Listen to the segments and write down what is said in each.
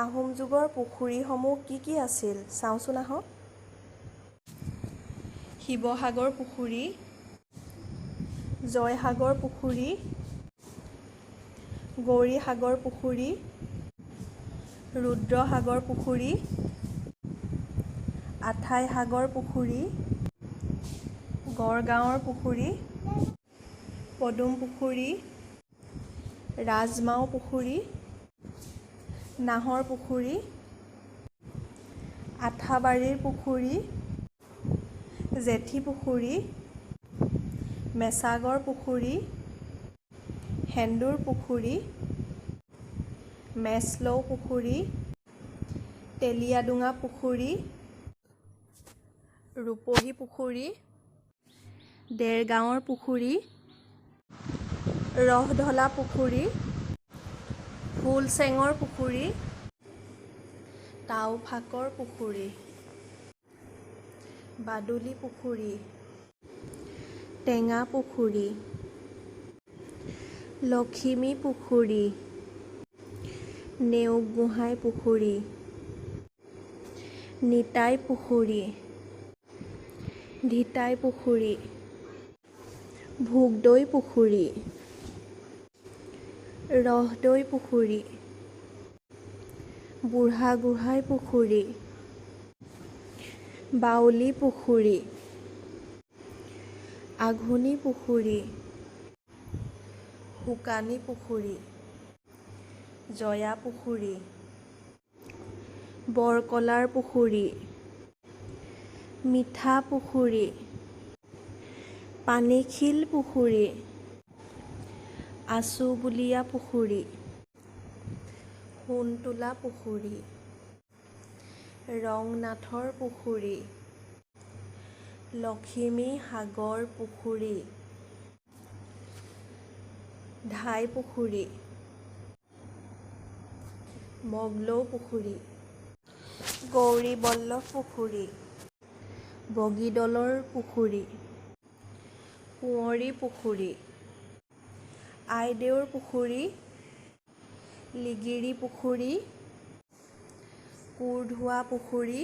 আহোম যুগৰ পুখুৰীসমূহ কি কি আছিল চাওঁচোন আহক। শিৱসাগৰ পুখুৰী, জয়সাগৰ পুখুৰী, গৌৰীসাগৰ পুখুৰী, ৰুদ্ৰসাগৰ পুখুৰী, আঠাইসাগৰ পুখুৰী, গড়গাঁৱৰ পুখুৰী, পদুম পুখুৰী, ৰাজমাও পুখুৰী, নাহৰ পুখুৰী, আঠাবাৰীৰ পুখুৰী, জেঠী পুখুৰী, মেছাগড় পুখুৰী, সেন্দুৰ পুখুৰী, মেছলৌ পুখুৰী, তেলিয়াডোঙা পুখুৰী, ৰূপহী পুখুৰী, দেৰগাঁৱৰ পুখুৰী, ৰহধলা পুখুৰী, ফুলচেঙৰ পুখুৰী, তাওফাকৰ পুখুৰী, বাদুলী পুখুৰী, টেঙা পুখুৰী, লখিমী পুখুৰী, নেওগোহাঁই পুখুৰী, নিতাই পুখুৰী, ধিতাই পুখুৰী, ভোগদৈ পুখুৰী, ৰহদৈ পুখুৰী, বুঢ়াগোহাঁই পুখুৰী, বাউলী পুখুৰী, আঘোণী পুখুৰী, শুকানী পুখুৰী, জয়া পুখুৰী, বৰকলাৰ পুখুৰী, মিঠা পুখুৰী, পানীখিল পুখুৰী, আচুবুলীয়া পুখুৰী, সোণতোলা পুখুৰী, ৰংনাথৰ পুখুৰী, লখিমী সাগৰ পুখুৰী, ধাই পুখুৰী, মগলৌ পুখুৰী, গৌৰীবল্লভ পুখুৰী, বগীদলৰ পুখুৰী, কোঁৱৰী পুখুৰী, আইদেউৰ পুখুৰী, লিগিৰি পুখুৰী, কোৰধোৱা পুখুৰী,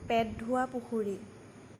পেটধোৱা পুখুৰী।